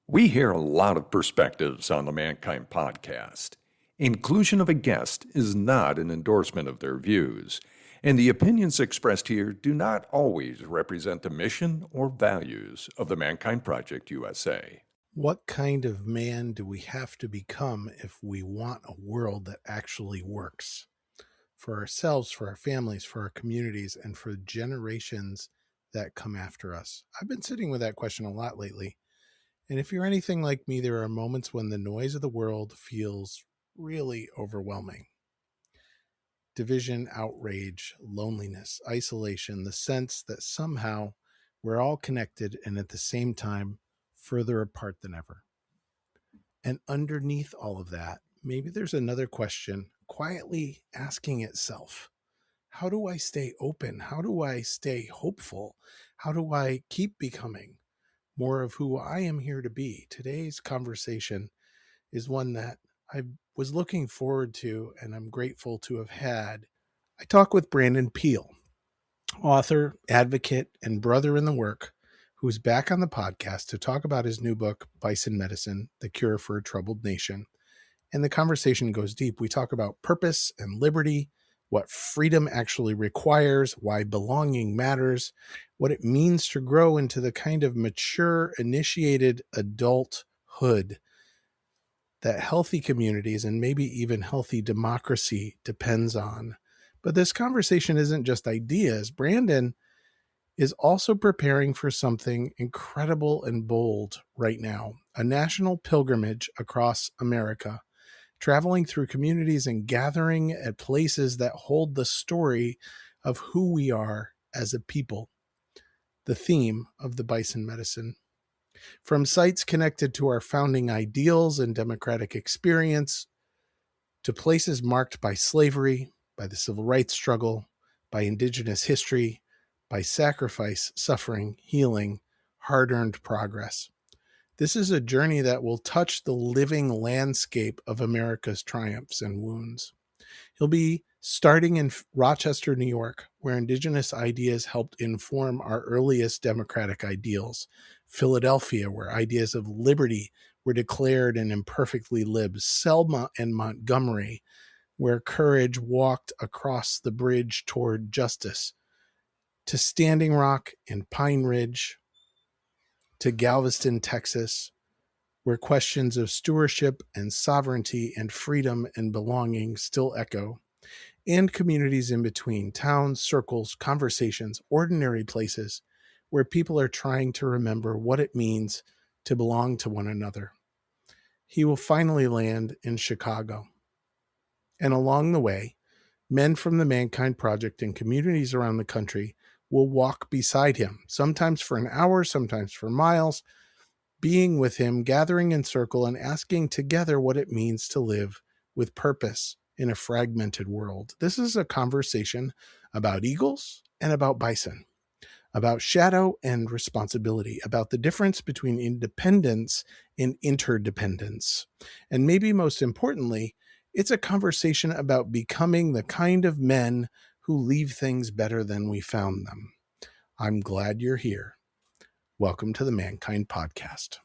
We hear a lot of perspectives on the Mankind podcast. Inclusion of a guest is not an endorsement of their views, and the opinions expressed here do not always represent the mission or values of the Mankind Project USA. What kind of man do we have to become if we want a world that actually works? For ourselves, for our families, for our communities, and for generations that come after us? I've been sitting with that question a lot lately. And if you're anything like me, there are moments when the noise of the world feels really overwhelming. Division, outrage, loneliness, isolation, the sense that somehow we're all connected and at the same time further apart than ever. And underneath all of that, maybe there's another question quietly asking itself, how do I stay open? How do I stay hopeful? How do I keep becoming more of who I am here to be? Today's conversation is one that I was looking forward to, and I'm grateful to have had. I talk with Brandon Peele, author, advocate, and brother in the work, who's back on the podcast to talk about his new book, Bison Medicine, The Cure for a Troubled Nation. And the conversation goes deep. We talk about purpose and liberty, what freedom actually requires, why belonging matters, what it means to grow into the kind of mature, initiated adulthood that healthy communities and maybe even healthy democracy depends on. But this conversation isn't just ideas. Brandon is also preparing for something incredible and bold right now, a national pilgrimage across America, traveling through communities and gathering at places that hold the story of who we are as a people, the theme of the Bison Medicine. From sites connected to our founding ideals and democratic experience, to places marked by slavery, by the civil rights struggle, by indigenous history, by sacrifice, suffering, healing, hard-earned progress. This is a journey that will touch the living landscape of America's triumphs and wounds. He'll be starting in Rochester, New York, where indigenous ideas helped inform our earliest democratic ideals. Philadelphia, where ideas of liberty were declared and imperfectly lived. Selma and Montgomery, where courage walked across the bridge toward justice. To Standing Rock and Pine Ridge, to Galveston, Texas, where questions of stewardship and sovereignty and freedom and belonging still echo, and communities in between, towns, circles, conversations, ordinary places where people are trying to remember what it means to belong to one another. He will finally land in Chicago. And along the way, men from the Mankind Project and communities around the country will walk beside him, sometimes for an hour, sometimes for miles, being with him, gathering in circle and asking together what it means to live with purpose in a fragmented world. This is a conversation about eagles and about bison, about shadow and responsibility, about the difference between independence and interdependence. And maybe most importantly, it's a conversation about becoming the kind of men who leave things better than we found them. I'm glad you're here. Welcome to the Mankind Podcast.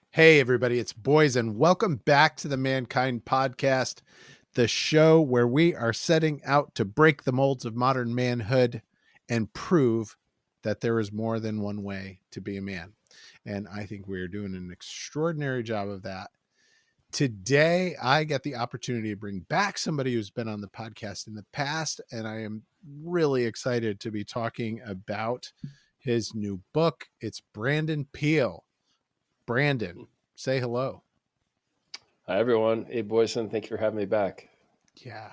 Hey, everybody, it's Boysen. Welcome back to the Mankind Podcast, the show where we are setting out to break the molds of modern manhood and prove that there is more than one way to be a man. And I think we are doing an extraordinary job of that. Today, I get the opportunity to bring back somebody who's been on the podcast in the past, and I am really excited to be talking about his new book. It's Brandon Peele. Brandon, say hello. Hi, everyone. Hey, Boysen. Thank you for having me back. Yeah.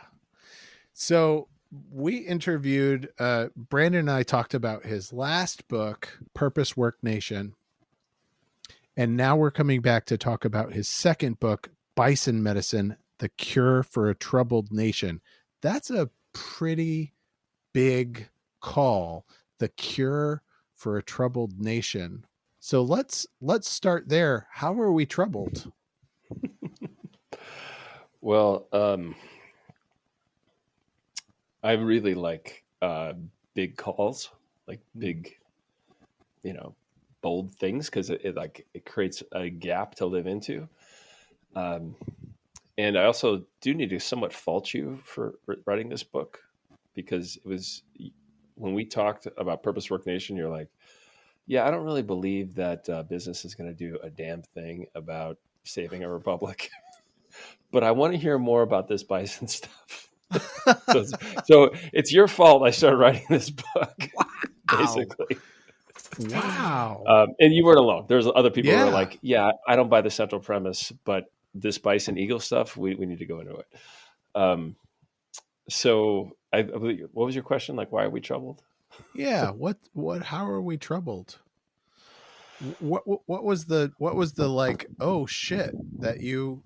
So we interviewed, Brandon and I talked about his last book, Purpose, Work, Nation. And now we're coming back to talk about his second book, Bison Medicine, The Cure for a Troubled Nation. That's a pretty big call. The Cure for a troubled nation. So let's start there. How are we troubled? Well, I really like big calls, like big, bold things, because it creates a gap to live into. And I also do need to somewhat fault you for writing this book, because it was when we talked about Purpose Work Nation, you're like, yeah, I don't really believe that business is going to do a damn thing about saving a republic, but I want to hear more about this Bison stuff. So it's your fault I started writing this book, basically. Wow. And you weren't alone. There's other people who Yeah. are like, yeah, I don't buy the central premise, but this Bison Eagle stuff, we need to go into it. So I believe, what was your question? Like, why are we troubled? Yeah. How are we troubled? What was the like, oh shit, that you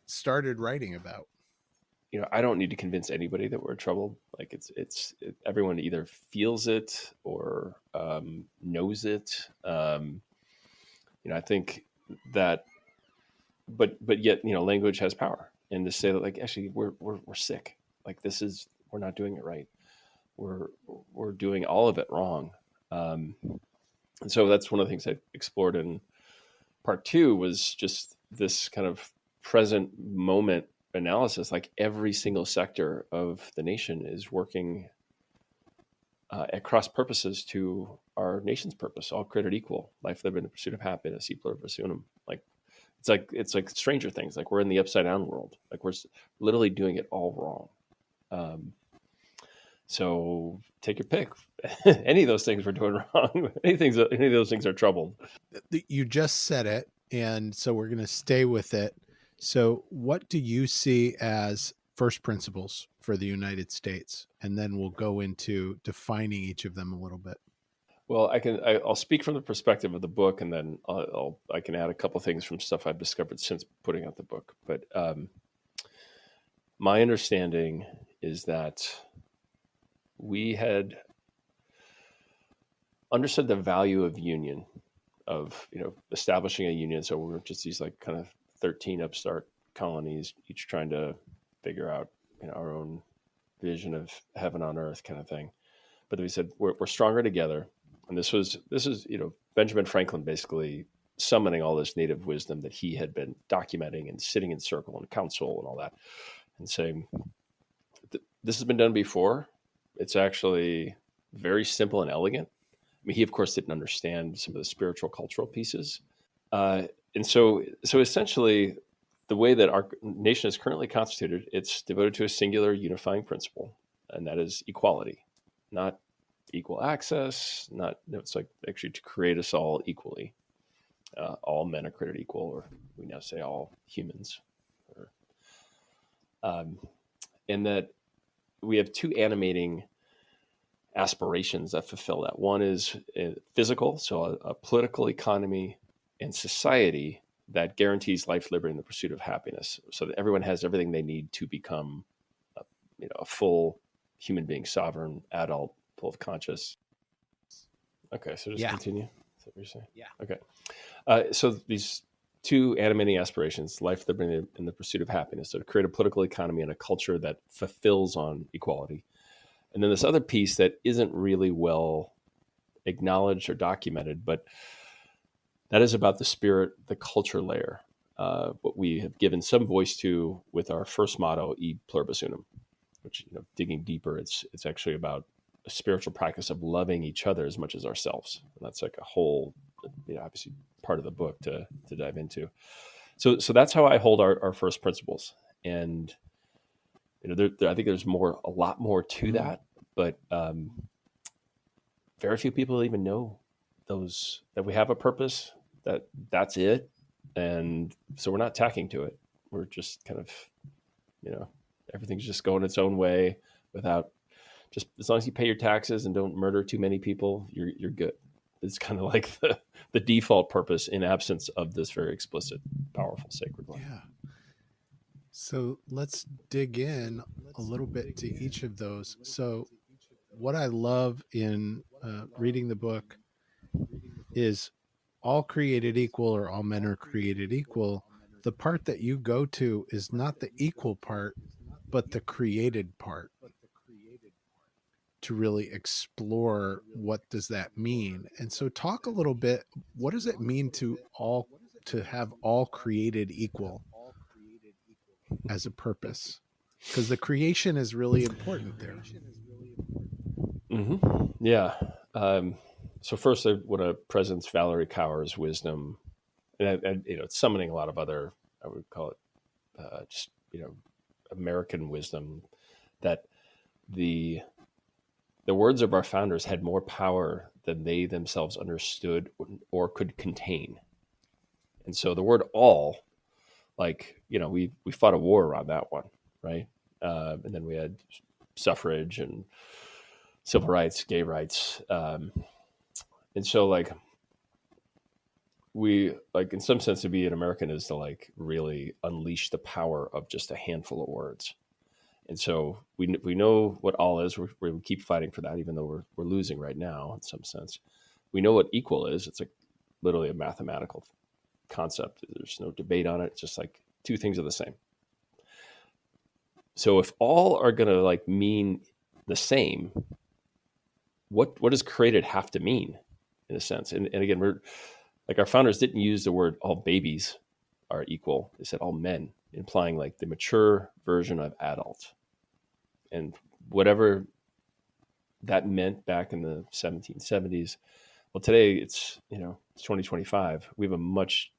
started writing about? I don't need to convince anybody that we're troubled. Like everyone either feels it or knows it. I think that, but yet, language has power, and to say that, like, actually we're sick. Like, we're not doing it right. We're doing all of it wrong. And so that's one of the things I explored in part 2, was just this kind of present moment analysis. Like, every single sector of the nation is working at cross purposes to our nation's purpose, all created equal, life, liberty, and the pursuit of happiness, e pluribus unum. Like, it's like Stranger Things. Like, we're in the upside down world. Like, we're literally doing it all wrong. So take your pick. Any of those things we're doing wrong. Any of those things are troubled. You just said it, and so we're going to stay with it. So what do you see as first principles for the United States? And then we'll go into defining each of them a little bit. Well, I'll speak from the perspective of the book, and then I can add a couple things from stuff I've discovered since putting out the book. But my understanding is that we had understood the value of union, of establishing a union. So we were just these, like, kind of 13 upstart colonies, each trying to figure out our own vision of heaven on earth, kind of thing. But then we said we're stronger together. And this is Benjamin Franklin basically summoning all this native wisdom that he had been documenting and sitting in circle and council and all that, and saying, this has been done before. It's actually very simple and elegant. I mean, he of course didn't understand some of the spiritual, cultural pieces, and so essentially, the way that our nation is currently constituted, it's devoted to a singular unifying principle, and that is equality, not equal access, it's like actually to create us all equally. All men are created equal, or we now say all humans. And that we have two animating aspirations that fulfill that. One is physical, so a political economy and society that guarantees life, liberty, and the pursuit of happiness, so that everyone has everything they need to become a full human being, sovereign, adult, full of conscious. Okay, so just continue. Is that what you're saying? Yeah. Okay. So these two animating aspirations, life, liberty, and the pursuit of happiness, so to create a political economy and a culture that fulfills on equality. And then this other piece that isn't really well acknowledged or documented, but that is about the spirit, the culture layer, what we have given some voice to with our first motto, e pluribus unum, which, digging deeper, it's actually about a spiritual practice of loving each other as much as ourselves. And that's like a whole, obviously part of the book to dive into. So that's how I hold our first principles. And, I think there's a lot more to that, but very few people even know those, that we have a purpose, that's it. And so we're not tacking to it. We're just kind of, everything's just going its own way without, just as long as you pay your taxes and don't murder too many people, you're good. It's kind of like the default purpose in absence of this very explicit, powerful, sacred life. Yeah. So let's dig in a little bit to each of those. So what I love in reading the book is all created equal or all men are created equal. The part that you go to is not the equal part, but the created part, to really explore what does that mean. And so talk a little bit, what does it mean to have all created equal as a purpose? Because the creation is really important there. Mm-hmm. Yeah. So first, I want to presence Valerie Kaur's wisdom, and it's summoning a lot of other, I would call it, just American wisdom, that the words of our founders had more power than they themselves understood or could contain. And so the word "all," we fought a war around that one, right? And then we had suffrage and civil rights, gay rights, and so we in some sense to be an American is to really unleash the power of just a handful of words. And so we know what all is. We keep fighting for that, even though we're losing right now in some sense. We know what equal is. It's literally a mathematical concept. There's no debate on it. It's just two things are the same. So if all are going to mean the same, what does created have to mean in a sense? And again, we're our founders didn't use the word all babies are equal. They said all men, implying the mature version of adult. And whatever that meant back in the 1770s, well, today it's 2025. We have a much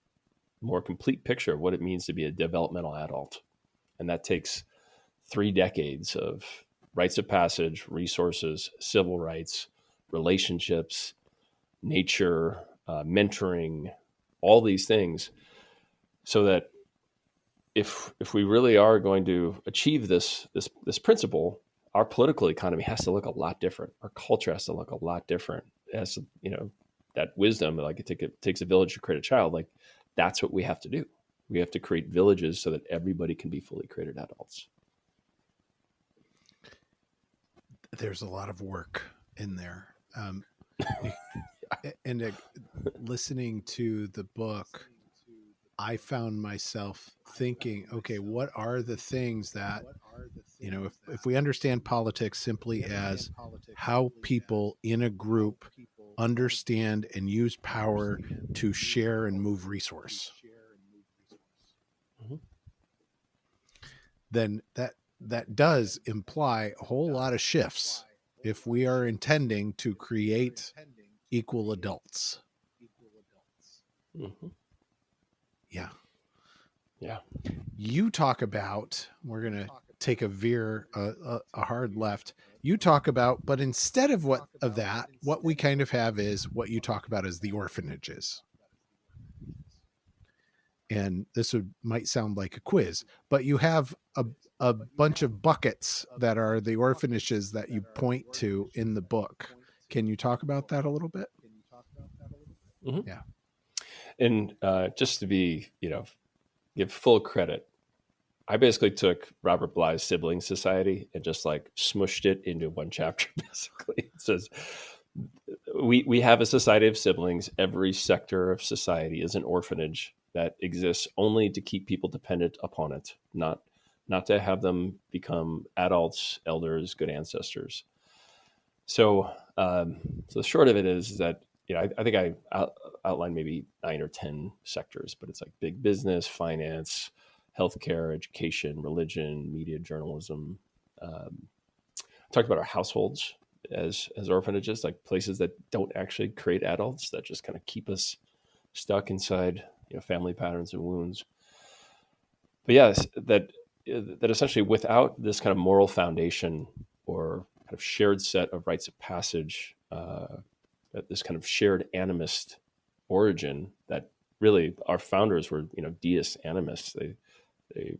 more complete picture of what it means to be a developmental adult. And that takes 3 decades of rites of passage, resources, civil rights, relationships, nature, mentoring, all these things, so that if we really are going to achieve this principle, our political economy has to look a lot different. Our culture has to look a lot different. It has to, that wisdom, it takes a village to create a child. That's what we have to do. We have to create villages so that everybody can be fully created adults. There's a lot of work in there. And listening to the book, I found myself thinking, okay, what are the things that, if we understand politics simply as how people in a group understand and use power to share and move resource, mm-hmm. then that does imply a whole lot of shifts if we are intending to create equal adults. Mm-hmm. Yeah. You talk about, we're going to take a hard left. You talk about, but instead of what we kind of have is what you talk about as the orphanages. And this might sound like a quiz, but you have a bunch of buckets that are the orphanages that you point to in the book. Can you talk about that a little bit? Mm-hmm. Yeah. And just to be, give full credit, I basically took Robert Bly's Sibling Society and just smushed it into one chapter. Basically, it says we have a society of siblings. Every sector of society is an orphanage that exists only to keep people dependent upon it, not to have them become adults, elders, good ancestors. So, the short of it is that I think I outlined maybe 9 or 10 sectors, but it's big business, finance, healthcare, education, religion, media, journalism. Talked about our households as orphanages, places that don't actually create adults, that just kind of keep us stuck inside family patterns and wounds. But yes, that essentially without this kind of moral foundation or kind of shared set of rites of passage, this kind of shared animist origin, that really our founders were deist animists. They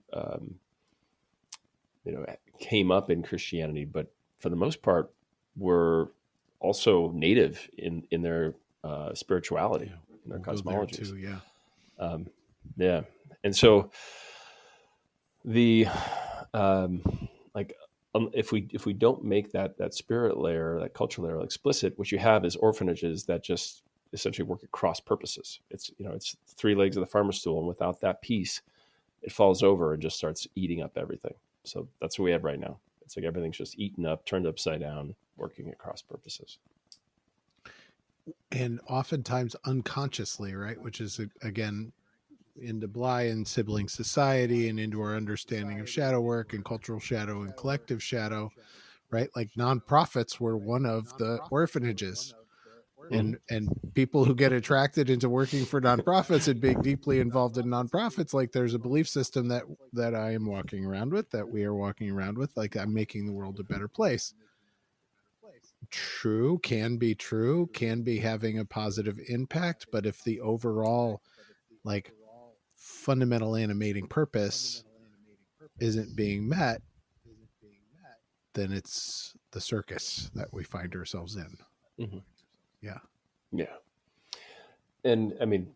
came up in Christianity, but for the most part were also native in their spirituality, in their cosmologies. Too, yeah. Yeah. And so the if we don't make that spirit layer, that cultural layer explicit, what you have is orphanages that just essentially work at cross purposes. It's, it's three legs of the farmer's stool, and without that piece, it falls over and just starts eating up everything. So that's what we have right now. It's like everything's just eaten up, turned upside down, working at cross purposes. And oftentimes unconsciously, right? Which is, again, into Bly and sibling society and into our understanding of shadow work and cultural shadow and collective shadow, right? Like nonprofits were one of the orphanages. And people who get attracted into working for nonprofits and being deeply involved in nonprofits, like there's a belief system that I am walking around with, that we are walking around with, like I'm making the world a better place. True, can be having a positive impact, but if the overall like fundamental animating purpose isn't being met, then it's the circus that we find ourselves in. Mm-hmm. Yeah. And I mean,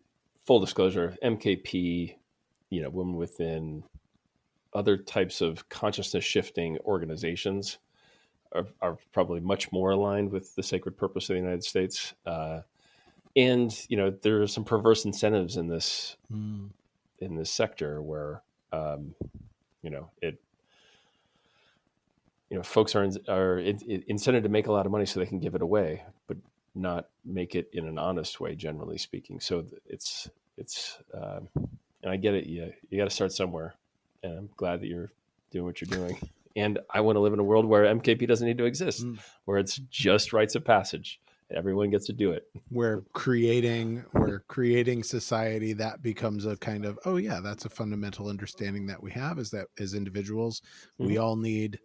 full disclosure, MKP, Women Within, other types of consciousness shifting organizations are probably much more aligned with the sacred purpose of the United States. And, there are some perverse incentives in this sector where, folks are incented to make a lot of money so they can give it away, but not make it in an honest way, generally speaking. So it's and I get it. You got to start somewhere, and I'm glad that you're doing what you're doing. And I want to live in a world where MKP doesn't need to exist, where it's just rites of passage. Everyone gets to do it. We're creating society that becomes a kind of, oh yeah, that's a fundamental understanding that we have, is that as individuals, we all need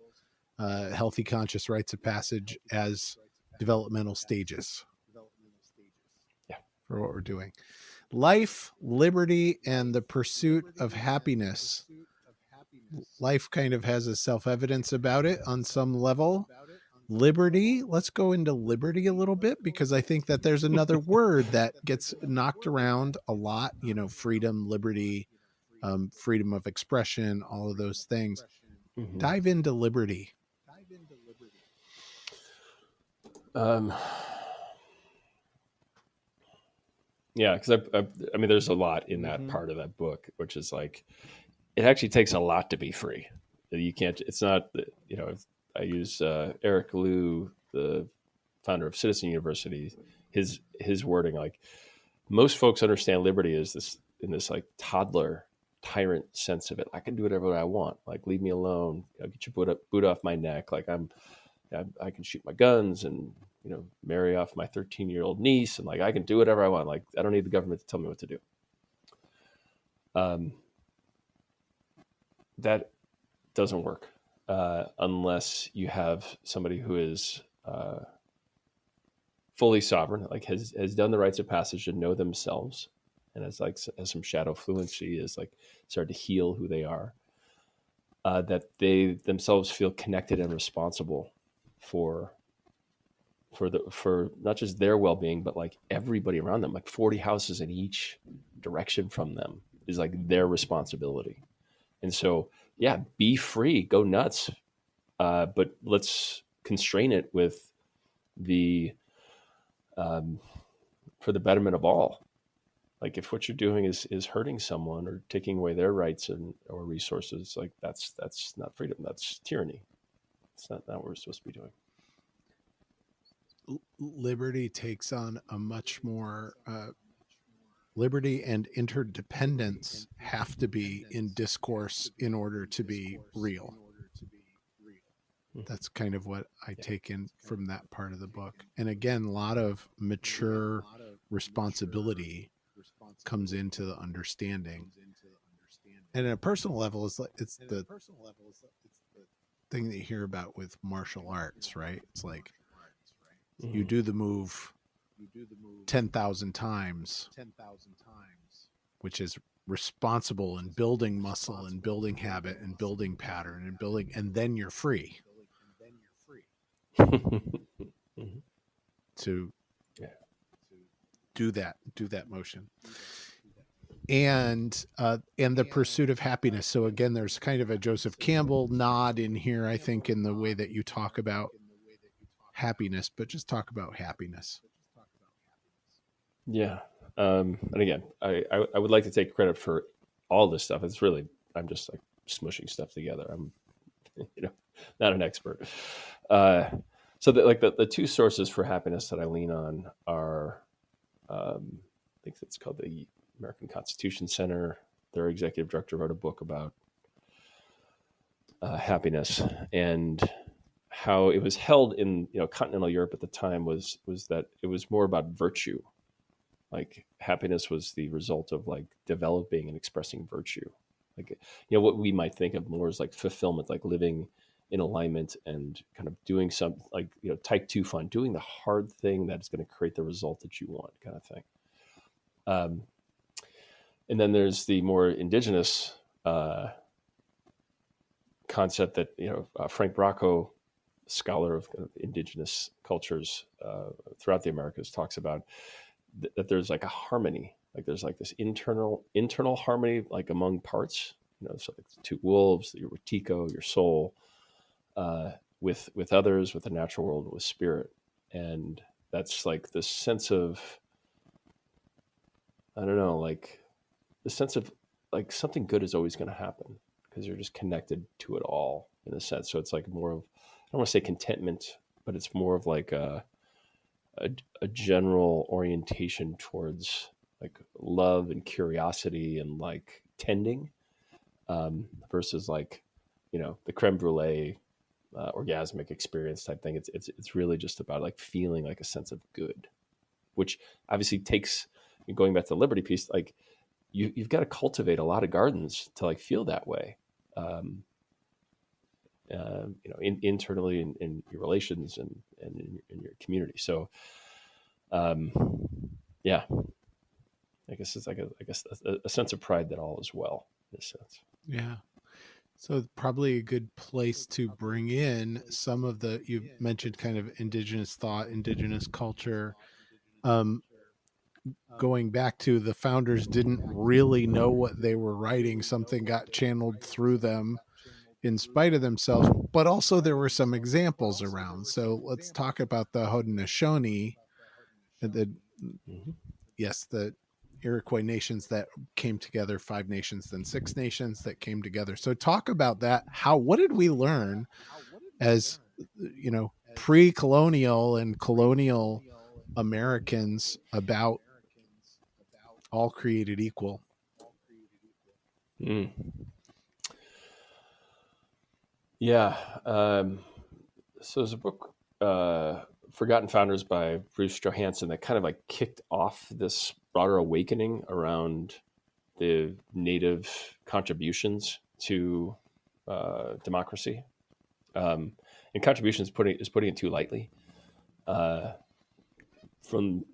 healthy, conscious rites of passage as developmental stages for what we're doing. Life, liberty, and the pursuit of happiness. Life kind of has a self-evidence about it on some level. Liberty, let's go into liberty a little bit, because I think that there's another word that gets knocked around a lot, freedom, liberty, freedom of expression, all of those things. Dive into liberty. Yeah, because I mean, there's a lot in that part of that book, which is like, it actually takes a lot to be free. You can't. It's not. I use Eric Liu, the founder of Citizen University. His wording, like, most folks understand liberty as this like toddler tyrant sense of it. I can do whatever I want. Like, leave me alone. I'll get your boot off my neck. Like, I can shoot my guns and marry off my 13-year-old niece, and like I can do whatever I want. Like, I don't need the government to tell me what to do. That doesn't work unless you have somebody who is fully sovereign, like has done the rites of passage to know themselves, and has some shadow fluency, is like started to heal who they are. That they themselves feel connected and responsible for not just their well-being, but like everybody around them. Like 40 houses in each direction from them is like their responsibility. And so, yeah, be free, go nuts, but let's constrain it with the for the betterment of all. Like, if what you're doing is hurting someone or taking away their rights or resources, like that's not freedom. That's tyranny. It's not what we're supposed to be doing. Liberty takes on a much more liberty and interdependence have to be in discourse in order to be real. That's kind of what I take in from that part of the book. And again, a lot of mature responsibility comes into the understanding. And at a personal level, it's the thing that you hear about with martial arts, right? It's like, you do the move 10,000 times, which is responsible in building muscle and building habit and building pattern and then you're free to do that motion. And the pursuit of happiness. So again, there's kind of a Joseph Campbell nod in here, I think, in the way that you talk about happiness, but just talk about happiness. Yeah. And again, I would like to take credit for all this stuff. It's really, I'm just like smushing stuff together. I'm, not an expert. Uh, so the two sources for happiness that I lean on are, I think it's called the American Constitution Center. Their executive director wrote a book about happiness, and how it was held in continental Europe at the time was that it was more about virtue. Like happiness was the result of like developing and expressing virtue. Like what we might think of more as like fulfillment, like living in alignment and kind of doing some like type 2 fun, doing the hard thing that's going to create the result that you want, kind of thing. Um, and then there's the more indigenous concept that Frank Bracco, scholar of indigenous cultures throughout the Americas, talks about that there's like a harmony, like there's like this internal harmony, like among parts, so like the two wolves, your Wetiko, your soul, with others, with the natural world, with spirit. And that's like this sense of, I don't know, like the sense of like something good is always going to happen because you're just connected to it all in a sense. So it's like more of, I don't want to say contentment, but it's more of like a general orientation towards like love and curiosity and like tending, versus like the creme brulee orgasmic experience type thing. It's really just about like feeling like a sense of good, which obviously takes, going back to the liberty piece, like you've got to cultivate a lot of gardens to like feel that way. Internally in your relations and in your community. So, yeah, I guess it's like a sense of pride that all is well in a sense. Yeah. So probably a good place to bring in some of the, you mentioned kind of indigenous thought, indigenous culture. Going back to the founders didn't really know what they were writing. Something got channeled through them in spite of themselves, but also there were some examples around. So let's talk about the Haudenosaunee, the Mm-hmm. yes, the Iroquois nations that came together, 5 nations, then 6 nations that came together. So talk about that. What did we learn as, pre-colonial and colonial Americans about all created equal? Mm. Yeah. So there's a book, Forgotten Founders by Bruce Johansson, that kind of like kicked off this broader awakening around the native contributions to democracy. And contribution is putting it too lightly. From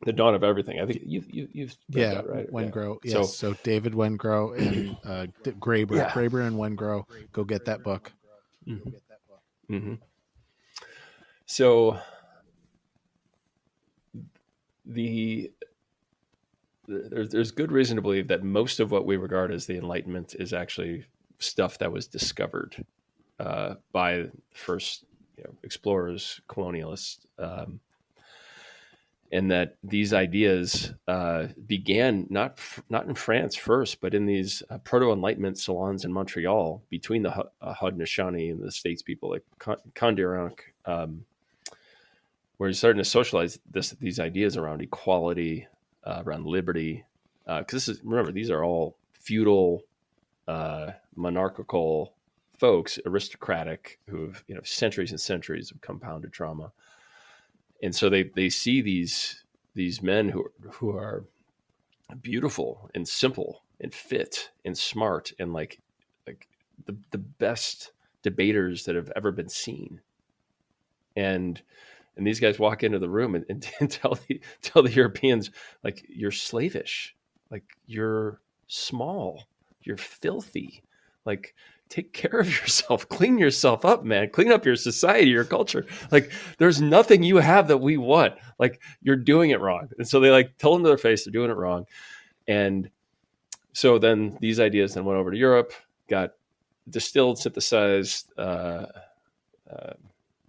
the dawn of everything, I think you've read that, right? Wengrow. Yeah. Yes. So David Wengrow and Graeber. Yeah. Graeber and Wengrow. Go get that book. Mm-hmm. Mm-hmm. So there's good reason to believe that most of what we regard as the Enlightenment is actually stuff that was discovered by the first explorers, colonialists, and that these ideas began not in France first, but in these proto-Enlightenment salons in Montreal between the Haudenosaunee and the States people, like Condironk, where he's starting to socialize these ideas around equality, around liberty, because remember, these are all feudal, monarchical folks, aristocratic, who've centuries and centuries of compounded trauma, and so they see these men who are beautiful and simple and fit and smart and like the best debaters that have ever been seen, and these guys walk into the room and tell the Europeans, like, you're slavish, like you're small, you're filthy, like take care of yourself, clean yourself up, man, clean up your society, your culture. Like there's nothing you have that we want. Like you're doing it wrong. And so they like tell them to their face they're doing it wrong. And so then these ideas then went over to Europe, got distilled, synthesized,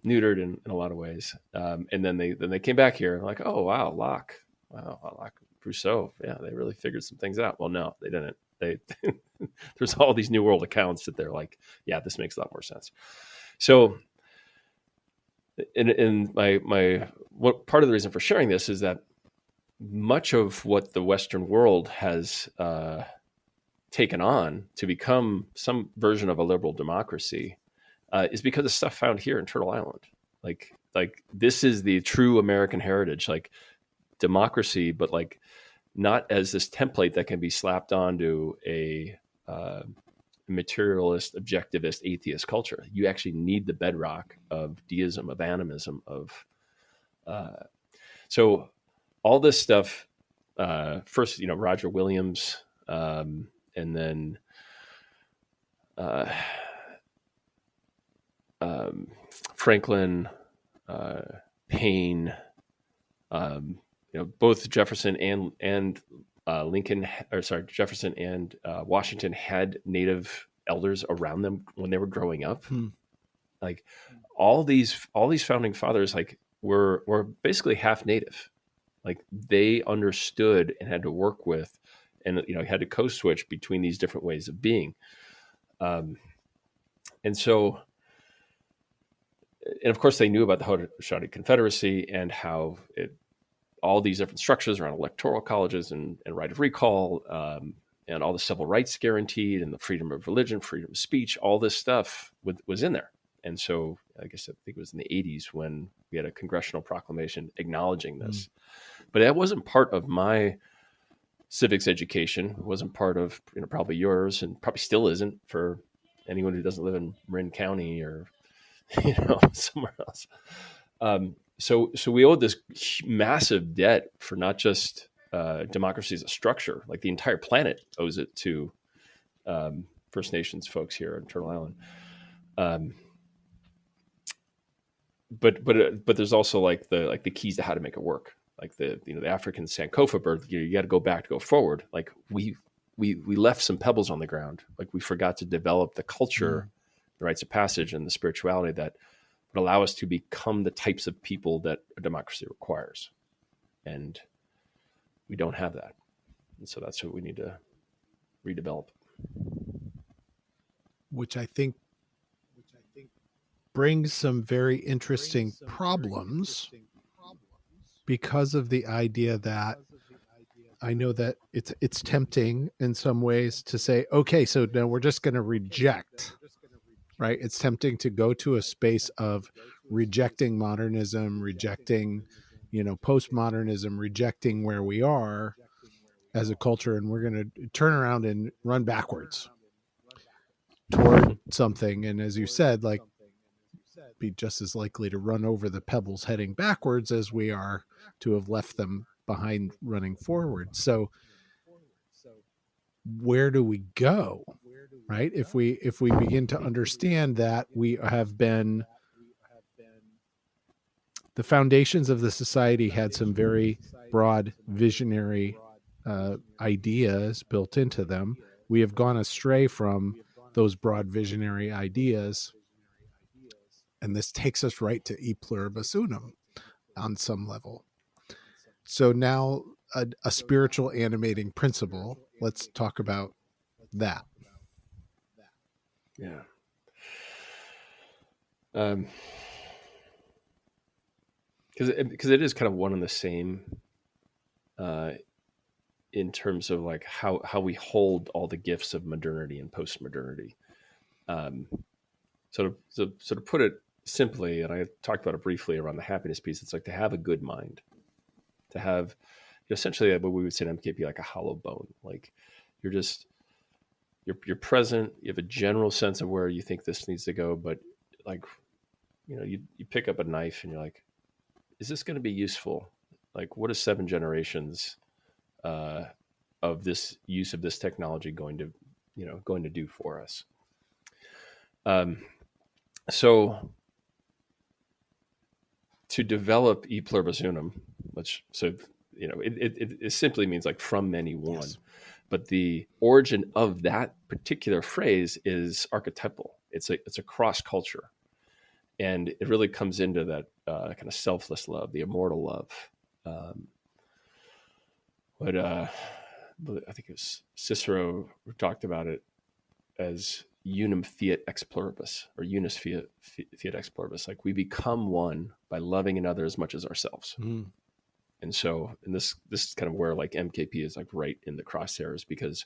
neutered in a lot of ways, and then they came back here and like, oh wow, Locke, wow, I like Rousseau. Yeah, they really figured some things out. Well, no, they didn't. They there's all these New World accounts that they're like, yeah, this makes a lot more sense. So, in my what part of the reason for sharing this is that much of what the Western world has taken on to become some version of a liberal democracy is because of stuff found here in Turtle Island. Like this is the true American heritage, like democracy, but like not as this template that can be slapped onto a materialist, objectivist, atheist culture. You actually need the bedrock of deism, of animism, of so all this stuff. First, Roger Williams, and then uh, Franklin, Paine, both Jefferson and Lincoln, or sorry, Jefferson and Washington had native elders around them when they were growing up. Like all these founding fathers, like were basically half native. Like they understood and had to work with, and had to code switch between these different ways of being. And so, and of course, they knew about the Haudenosaunee Confederacy and how all these different structures around electoral colleges and right of recall, and all the civil rights guaranteed and the freedom of religion, freedom of speech, all this stuff was in there. And so I guess I think it was in the 80s when we had a congressional proclamation acknowledging this. But that wasn't part of my civics education. It wasn't part of probably yours, and probably still isn't for anyone who doesn't live in Marin County or somewhere else. So we owed this massive debt for not just democracy as a structure, like the entire planet owes it to First Nations folks here in Turtle Island. But there's also like the keys to how to make it work. Like the African Sankofa bird, you got to go back to go forward. Like we left some pebbles on the ground. Like we forgot to develop the culture, the rites of passage, and the spirituality that would allow us to become the types of people that a democracy requires. And we don't have that. And so that's what we need to redevelop. Which I think brings some very interesting problems because of the idea that I know that it's tempting in some ways to say, okay, so now we're just going to reject, right? It's tempting to go to a space of rejecting modernism, rejecting, postmodernism, rejecting where we are as a culture, and we're going to turn around and run backwards toward something. And as you said, like, be just as likely to run over the pebbles heading backwards as we are to have left them behind running forward. So where do we go, right? If we begin to understand that we have been, the foundations of the society had some very broad visionary ideas built into them. We have gone astray from those broad visionary ideas, and this takes us right to e pluribus unum on some level. So now a spiritual animating principle. Let's talk about that. Yeah. Because it is kind of one and the same in terms of like how we hold all the gifts of modernity and post-modernity. So to put it simply, and I talked about it briefly around the happiness piece, it's like to have a good mind, to have essentially what we would say in MKP, like a hollow bone. Like you're present, you have a general sense of where you think this needs to go, but like, you pick up a knife and you're like, is this going to be useful? Like, what is 7 generations of this use of this technology going to do for us? So to develop e pluribus unum, it simply means like from many one. Yes. But the origin of that particular phrase is archetypal. It's a cross culture, and it really comes into that kind of selfless love, the immortal love. but I think it was Cicero who talked about it as unum fiat ex pluribus, or unus fiat ex pluribus. Like we become one by loving another as much as ourselves. And so, and this is kind of where like MKP is like right in the crosshairs, because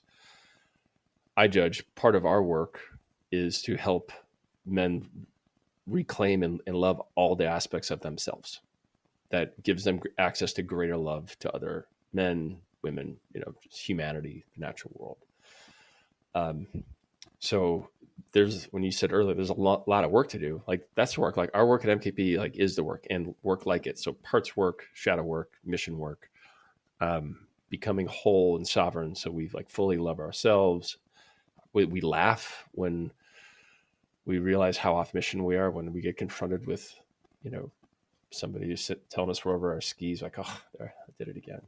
I judge part of our work is to help men reclaim and love all the aspects of themselves. That gives them access to greater love to other men, women, just humanity, the natural world. So there's, when you said earlier, there's a lot of work to do. Like that's work. Like our work at MKP, like is the work, and work like it. So parts work, shadow work, mission work, becoming whole and sovereign. So we like fully love ourselves. We laugh when we realize how off mission we are, when we get confronted with, somebody who's telling us we're over our skis, like, oh, there, I did it again,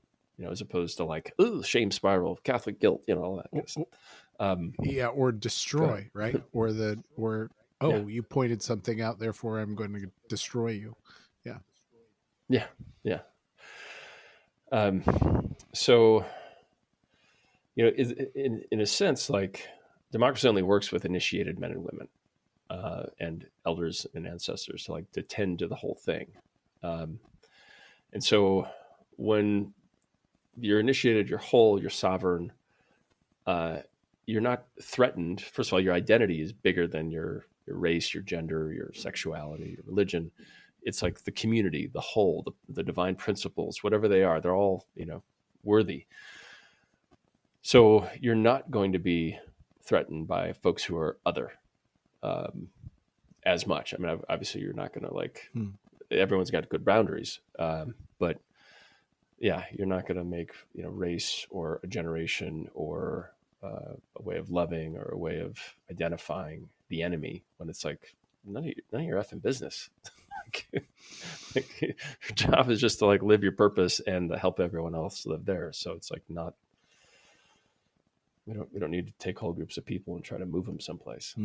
as opposed to like, ooh, shame spiral, Catholic guilt, all that kind of stuff. Or destroy, right? You pointed something out, therefore I'm going to destroy you. Yeah. So, in a sense, like democracy only works with initiated men and women, and elders and ancestors to tend to the whole thing. And so when you're initiated, you're whole, you're sovereign, you're not threatened. First of all, your identity is bigger than your race, your gender, your sexuality, your religion. It's like the community, the whole, the divine principles, whatever they are, they're all, worthy. So you're not going to be threatened by folks who are other as much. I mean, obviously you're not going to everyone's got good boundaries. But yeah, you're not going to make, race or a generation or a way of loving or a way of identifying the enemy when it's like none of your effing business. Your job is just to live your purpose and to help everyone else live theirs. So it's not, we don't need to take whole groups of people and try to move them someplace.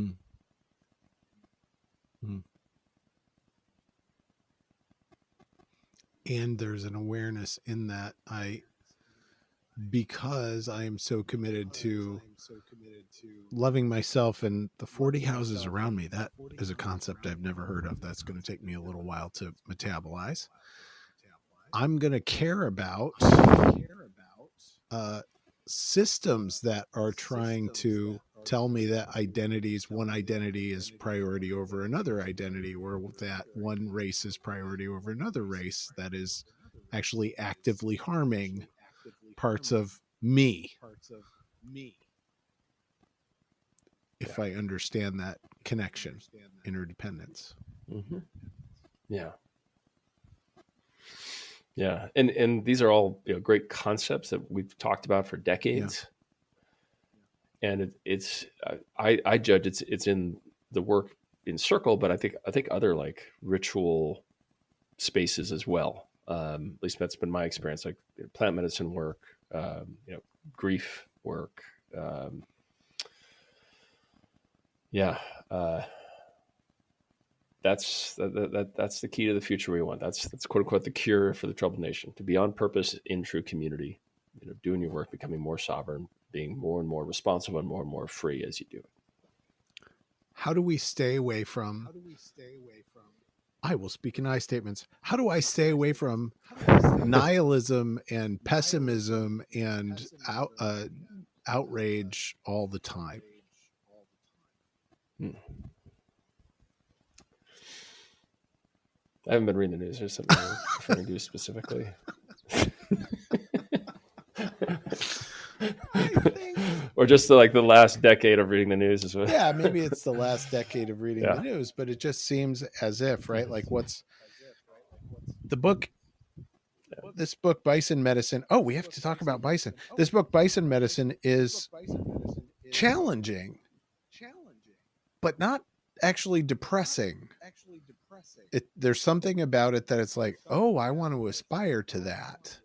And there's an awareness in that because I am so committed to loving myself and the 40 houses around me. That is a concept I've never heard of. That's going to take me a little while to metabolize. I'm going to care about systems that are trying to tell me that one identity is priority over another identity, or that one race is priority over another race, that is actually actively harming parts of me. If I understand that connection, interdependence. Mm-hmm. Yeah. And these are all great concepts that we've talked about for decades. Yeah. And I judge it's in the work in circle, but I think other ritual spaces as well. At least that's been my experience, plant medicine work, grief work. That's the key to the future we want. That's quote unquote the cure for the troubled nation: to be on purpose in true community, doing your work, becoming more sovereign, being more and more responsible and more free as you do it. How do we stay away from? I will speak in I statements. How do I stay away from nihilism and pessimism and outrage all the time? I haven't been reading the news. There's something you're referring to specifically. Or just the last decade of reading the news is what. Yeah, maybe it's the last decade of reading the news, but it just seems as if, right? What's the book? This book, Bison Medicine. Oh, we have to talk about Bison. This book, Bison Medicine, is challenging, but not actually depressing. There's something about it that it's I want to aspire to that.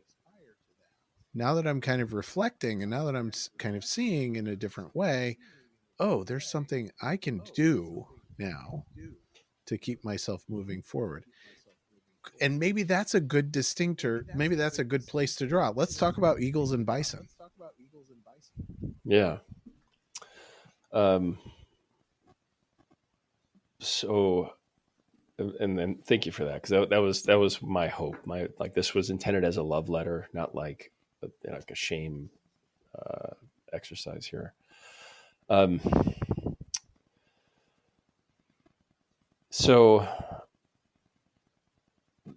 Now that I'm kind of reflecting, and now that I'm kind of seeing in a different way, there's something I can do now to keep myself moving forward. and maybe that's a good distinctor. Maybe that's a good place to draw. Let's talk about eagles and bison. Yeah. So, and then thank you for that, because that was my hope. Like, this was intended as a love letter, not like like a shame exercise here. So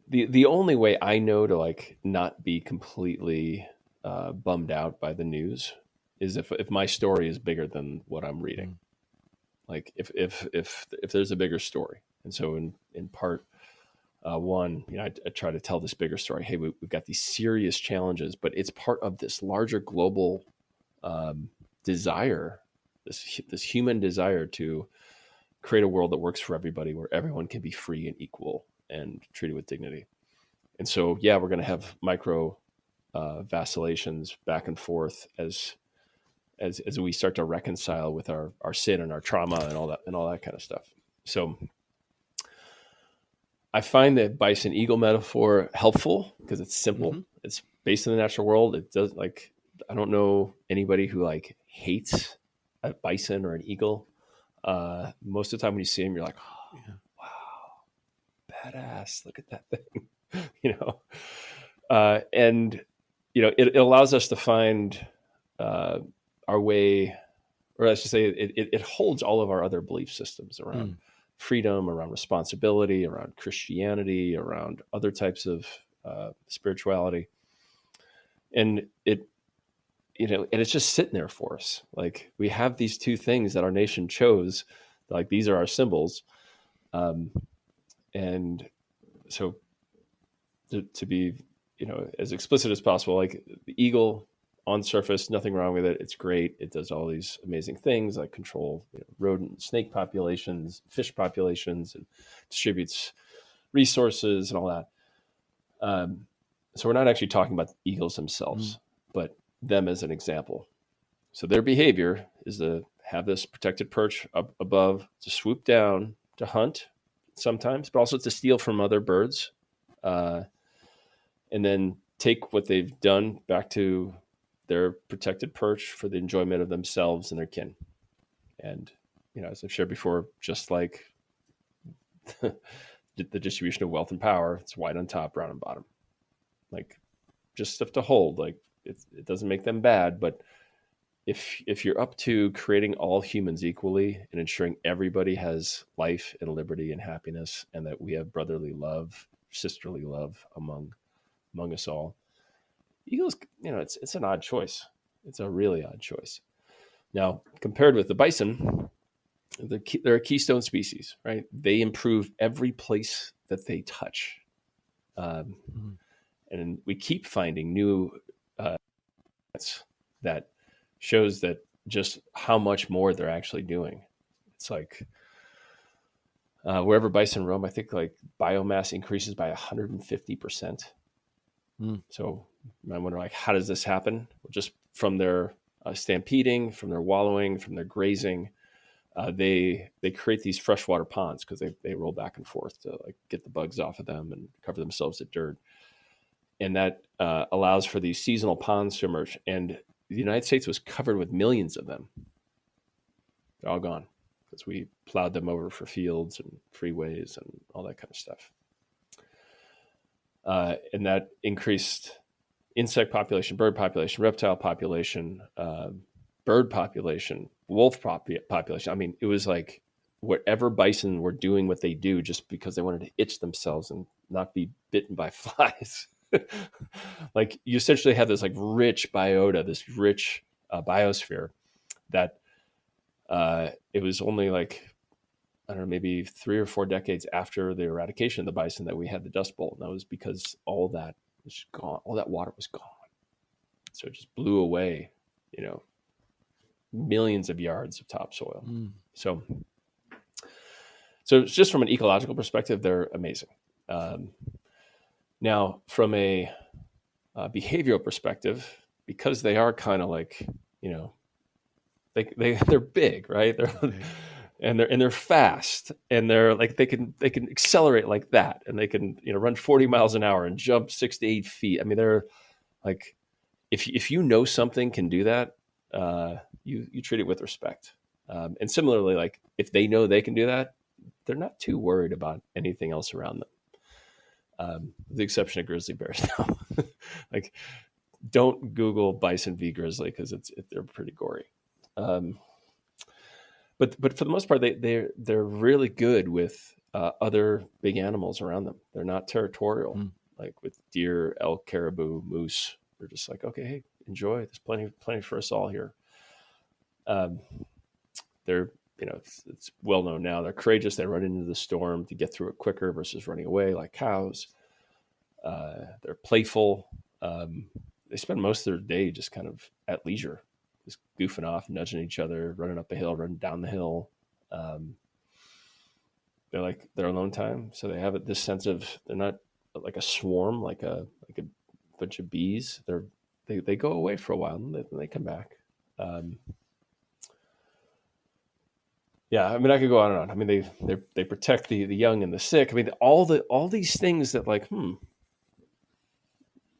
the only way I know to like not be completely bummed out by the news is if my story is bigger than what I'm reading. Like if there's a bigger story. And so in part one, I try to tell this bigger story. Hey, we've got these serious challenges, but it's part of this larger global desire, this human desire to create a world that works for everybody, where everyone can be free and equal and treated with dignity. And so, yeah, we're going to have micro vacillations back and forth as we start to reconcile with our sin and our trauma and all that kind of stuff. So I find the bison eagle metaphor helpful because it's simple. Mm-hmm. It's based in the natural world. It does, like, I don't know anybody who like hates a bison or an eagle. Most of the time when you see them, you're like, oh, yeah. Wow, badass. Look at that thing, and, it allows us to find our way, or I should say it holds all of our other belief systems around freedom, around responsibility, around Christianity, around other types of spirituality. And and it's just sitting there for us. Like, we have these two things that our nation chose, like these are our symbols. And so to be, as explicit as possible, like the eagle on surface, nothing wrong with it. It's great. It does all these amazing things like control rodent and snake populations, fish populations, and distributes resources and all that. So we're not actually talking about the eagles themselves, but them as an example. So their behavior is to have this protected perch up above, to swoop down, to hunt sometimes, but also to steal from other birds, and then take what they've done back to their protected perch for the enjoyment of themselves and their kin. And, as I've shared before, just like the distribution of wealth and power, it's white on top, brown on bottom. Like, just stuff to hold. Like, it doesn't make them bad, but if you're up to creating all humans equally and ensuring everybody has life and liberty and happiness, and that we have brotherly love, sisterly love among us all, eagles, it's an odd choice. It's a really odd choice. Now, compared with the bison, they're a keystone species, right? They improve every place that they touch. And we keep finding new that shows that just how much more they're actually doing. It's like wherever bison roam, I think like biomass increases by 150%. So I wonder, like, how does this happen? Well, just from their stampeding, from their wallowing, from their grazing, they create these freshwater ponds because they roll back and forth to like get the bugs off of them and cover themselves with dirt. And that allows for these seasonal ponds to emerge. And the United States was covered with millions of them. They're all gone because we plowed them over for fields and freeways and all that kind of stuff. And that increased insect population, bird population, reptile population, bird population, wolf population. I mean, it was like whatever bison were doing what they do just because they wanted to itch themselves and not be bitten by flies. Like, you essentially have this like rich biota, this rich biosphere that it was only like, I don't know, maybe 3 or 4 decades after the eradication of the bison that we had the Dust Bowl. And that was because all that was gone. All that water was gone. So it just blew away, millions of yards of topsoil. So it's just from an ecological perspective, they're amazing. Now, from a behavioral perspective, because they are kind of like, they're big, right? and they're fast, and they're like they can accelerate like that, and they can run 40 miles an hour and jump 6 to 8 feet. I mean, they're like, if you know something can do that, you treat it with respect. And similarly, like if they know they can do that, they're not too worried about anything else around them. With the exception of grizzly bears now. Like, don't Google bison v grizzly because they're pretty gory. But for the most part, they're really good with other big animals around them. They're not territorial, like with deer, elk, caribou, moose. They're just like, okay, hey, enjoy. There's plenty for us all here. They're it's well known now. They're courageous. They run into the storm to get through it quicker versus running away like cows. They're playful. They spend most of their day just kind of at leisure, just goofing off, nudging each other, running up a hill, running down the hill. They're like their alone time. So they have this sense of, they're not like a swarm, like a bunch of bees. They go away for a while and then they come back. Yeah, I mean, I could go on and on. I mean, they protect the young and the sick. I mean, all these things that like,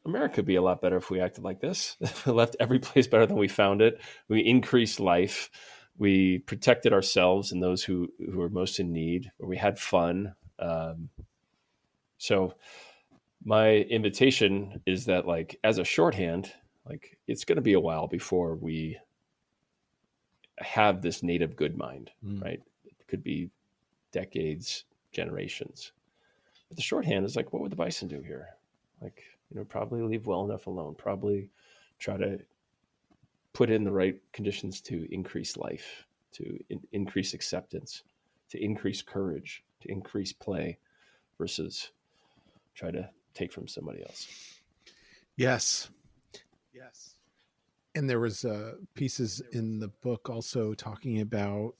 America would be a lot better if we acted like this. We left every place better than we found it. We increased life. We protected ourselves and those who are most in need. Or we had fun. So my invitation is that, like, as a shorthand, like, it's going to be a while before we have this native good mind, right? It could be decades, generations. But the shorthand is like, what would the bison do here? Like, probably leave well enough alone, probably try to put in the right conditions to increase life, to increase acceptance, to increase courage, to increase play, versus try to take from somebody else. Yes. And there was pieces in the book also talking about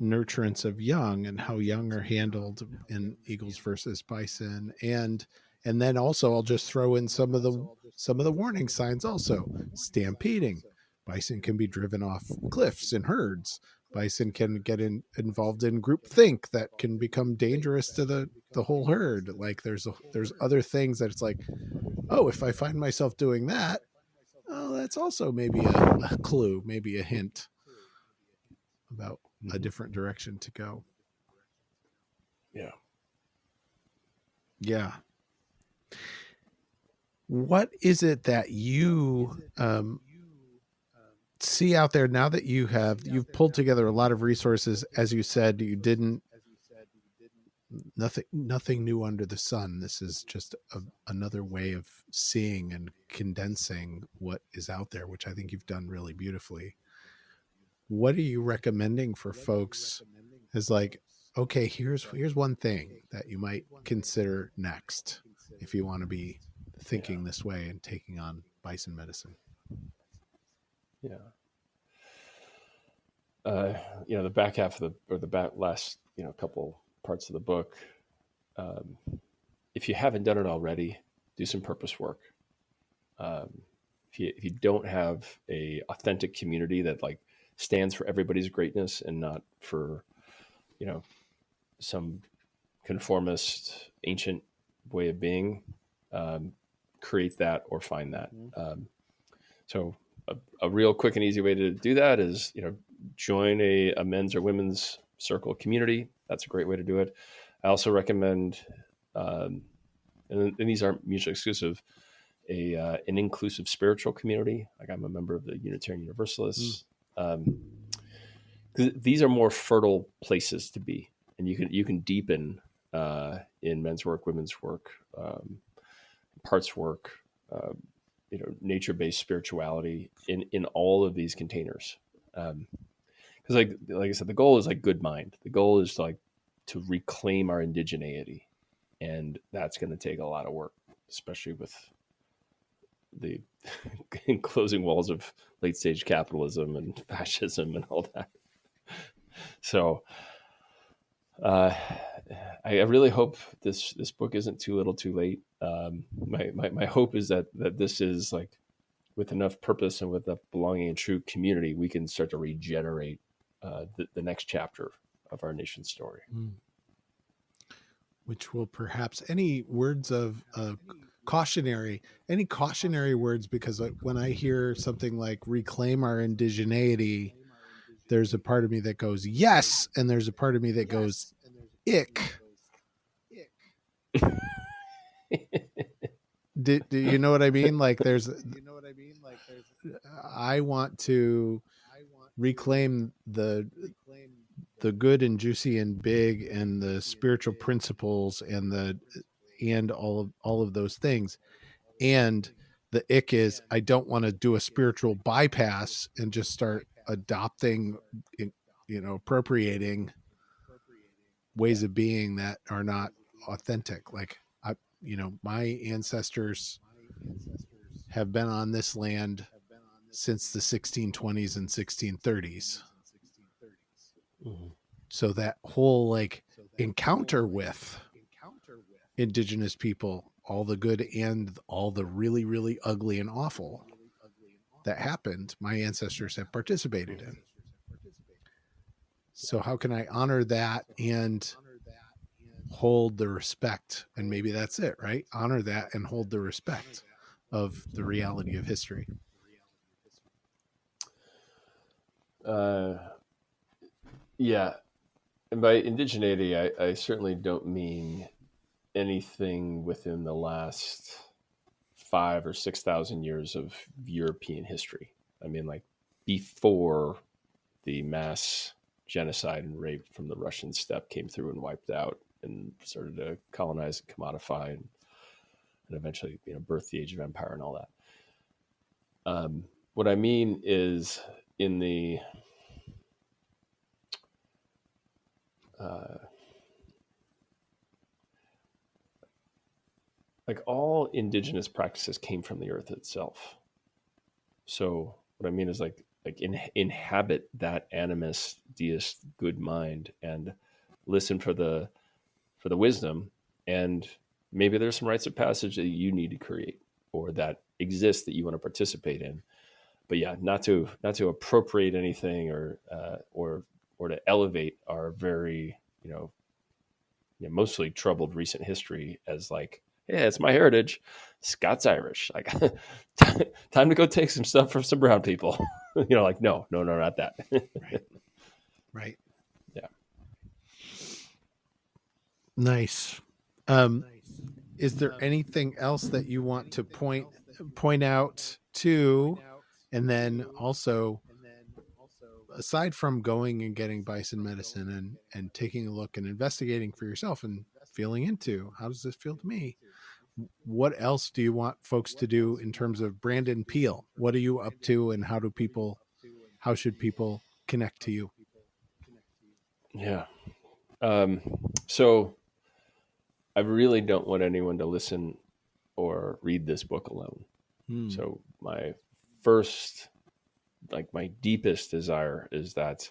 nurturance of young and how young are handled in eagles versus bison, and then also I'll just throw in some of the warning signs. Also, stampeding. Bison can be driven off cliffs in herds. Bison can get involved in groupthink that can become dangerous to the whole herd. Like there's other things that it's like, oh, if I find myself doing that, oh, that's also maybe a clue, maybe a hint about a different direction to go. Yeah. What is it that you see out there now that you've pulled together a lot of resources? As you said, you didn't, nothing new under the sun. This is just another way of seeing and condensing what is out there, which I think you've done really beautifully. What are you recommending for folks as like, okay, here's one thing that you might consider next if you want to be thinking this way and taking on bison medicine? The back half of the last couple parts of the book, if you haven't done it already, do some purpose work. If you don't have a authentic community that like stands for everybody's greatness and not for some conformist ancient way of being, create that or find that. So a real quick and easy way to do that is join a men's or women's circle community. That's a great way to do it. I also recommend, and these aren't mutually exclusive, an inclusive spiritual community. Like I'm a member of the Unitarian Universalists. These are more fertile places to be, and you can deepen in men's work, women's work, parts work, nature-based spirituality in all of these containers. Because like I said, the goal is like good mind. The goal is to reclaim our indigeneity, and that's going to take a lot of work, especially with the enclosing walls of late stage capitalism and fascism and all that. So I really hope this book isn't too little too late. My hope is that this is like, with enough purpose and with a belonging and true community, we can start to regenerate the next chapter of our nation's story. Which will perhaps any words of cautionary words, because when I hear something like reclaim our indigeneity, there's a part of me that goes yes, and there's a part of me that goes ick. Do you know what I mean? Like I want to reclaim the good and juicy and big and the spiritual principles and all of those things. And the ick is I don't want to do a spiritual bypass and just start adopting, appropriating ways of being that are not authentic. Like my ancestors have been on this land since the 1620s and 1630s. Mm-hmm. So that whole encounter with indigenous people, all the good and all the really, really ugly and awful that happened, my ancestors have participated in. So how can I honor that and hold the respect? And maybe that's it, right? Honor that and hold the respect of the reality of history. Yeah. And by indigeneity, I certainly don't mean anything within the last 5,000 or 6,000 years of European history. I mean, like before the mass genocide and rape from the Russian steppe came through and wiped out and started to colonize and commodify and eventually, birth the age of empire and all that. What I mean is in the all indigenous practices came from the earth itself. So what I mean is inhabit that animist deist good mind and listen for the wisdom, and maybe there's some rites of passage that you need to create or that exist that you want to participate in. But yeah, not to appropriate anything or to elevate our very mostly troubled recent history as yeah, it's my heritage, Scots Irish. Time to go take some stuff from some brown people. No, not that. Right. Yeah. Nice. Is there anything else that you want to point out to? And then also, aside from going and getting Bison Medicine and taking a look and investigating for yourself and feeling into how does this feel to me, what else do you want folks to do in terms of Brandon Peele? What are you up to, and how should people connect to you? Yeah. So I really don't want anyone to listen or read this book alone. So my first, my deepest desire is that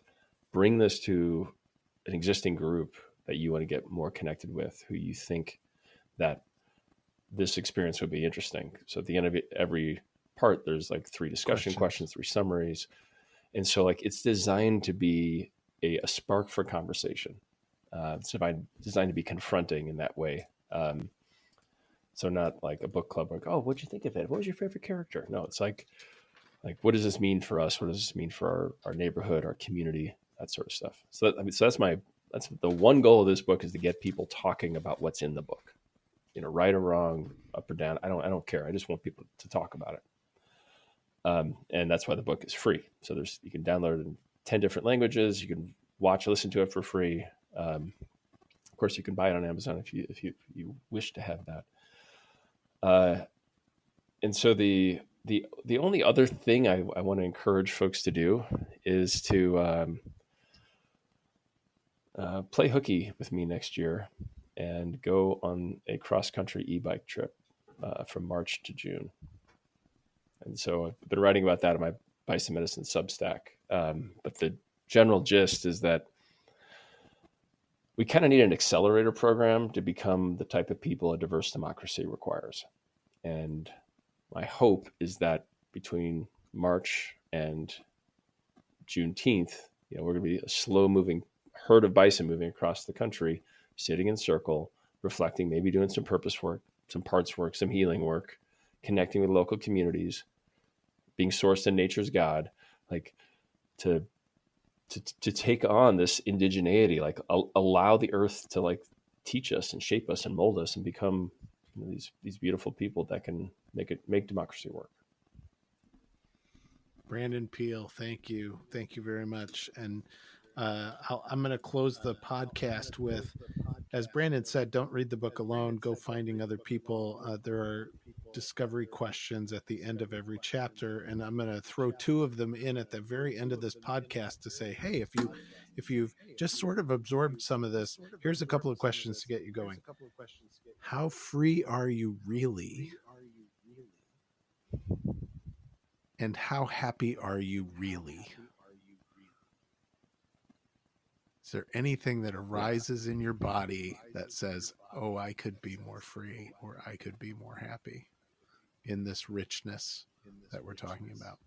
bring this to an existing group that you want to get more connected with, who you think that this experience would be interesting. So at the end of every part, there's 3 discussion questions, 3 summaries. And so it's designed to be a spark for conversation. It's designed to be confronting in that way. So not like a book club, oh, what'd you think of it? What was your favorite character? No, it's like, what does this mean for us? What does this mean for our neighborhood, our community, that sort of stuff. So that's the one goal of this book, is to get people talking about what's in the book, right or wrong, up or down. I don't care. I just want people to talk about it. And that's why the book is free. So you can download it in 10 different languages. You can listen to it for free. Of course, you can buy it on Amazon if you wish to have that. And so the only other thing I want to encourage folks to do is to play hooky with me next year and go on a cross-country e-bike trip from March to June. And so I've been writing about that in my Bison Medicine Substack. But the general gist is that we kind of need an accelerator program to become the type of people a diverse democracy requires. And my hope is that between March and Juneteenth, we're going to be a slow-moving herd of bison moving across the country, sitting in circle, reflecting, maybe doing some purpose work, some parts work, some healing work, connecting with local communities, being sourced in nature's God, like to take on this indigeneity, like allow the earth to like teach us and shape us and mold us and become these beautiful people that can make democracy work. Brandon Peele, thank you very much. And I'm going to close the podcast with, as Brandon said, don't read the book alone. Go finding other people. There are discovery questions at the end of every chapter, and I'm going to throw two of them in at the very end of this podcast to say, hey, if you've just sort of absorbed some of this, here's a couple of questions to get you going. How free are you really? And how happy are you really? Is there anything that arises in your body that says, oh, I could be more free, or I could be more happy in this richness that we're talking about?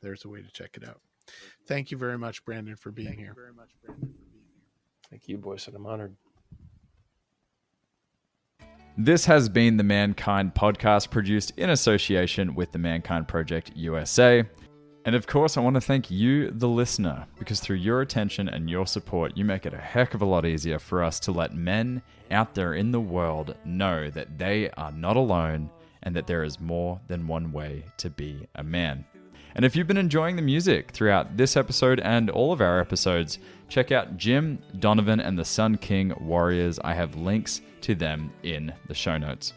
There's a way to check it out. Thank you very much, Brandon, for being here. Thank you, Boysen. I'm honored. This has been the Mankind Podcast, produced in association with the Mankind Project USA. And of course, I want to thank you, the listener, because through your attention and your support, you make it a heck of a lot easier for us to let men out there in the world know that they are not alone and that there is more than one way to be a man. And if you've been enjoying the music throughout this episode and all of our episodes, check out Jim, Donovan, and the Sun King Warriors. I have links to them in the show notes.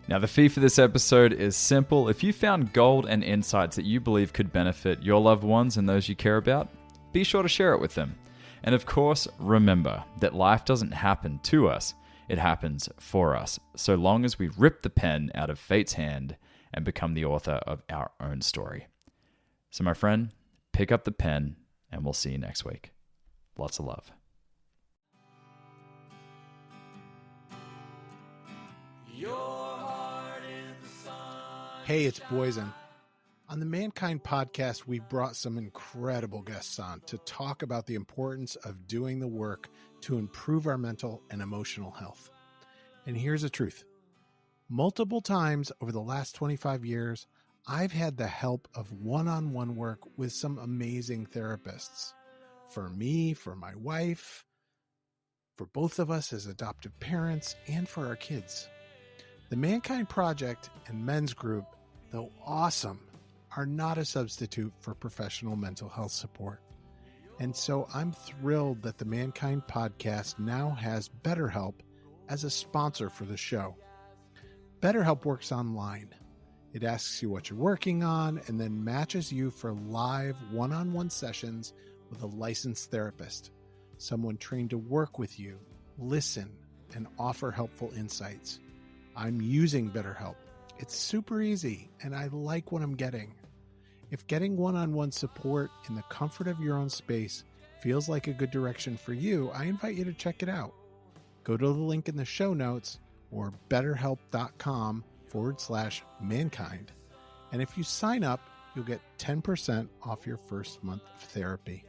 Now, the fee for this episode is simple. If you found gold and insights that you believe could benefit your loved ones and those you care about, be sure to share it with them. And of course, remember that life doesn't happen to us, it happens for us, so long as we rip the pen out of fate's hand and become the author of our own story. So my friend, pick up the pen and we'll see you next week. Lots of love. Hey, it's Boysen. On the Mankind Podcast, we've brought some incredible guests on to talk about the importance of doing the work to improve our mental and emotional health. And here's the truth. Multiple times over the last 25 years, I've had the help of one-on-one work with some amazing therapists. For me, for my wife, for both of us as adoptive parents, and for our kids. The Mankind Project and Men's Group, though awesome, are not a substitute for professional mental health support. And so I'm thrilled that the Mankind Podcast now has BetterHelp as a sponsor for the show. BetterHelp works online. It asks you what you're working on and then matches you for live one-on-one sessions with a licensed therapist, someone trained to work with you, listen, and offer helpful insights. I'm using BetterHelp. It's super easy, and I like what I'm getting. If getting one-on-one support in the comfort of your own space feels like a good direction for you, I invite you to check it out. Go to the link in the show notes or betterhelp.com/mankind. And if you sign up, you'll get 10% off your first month of therapy.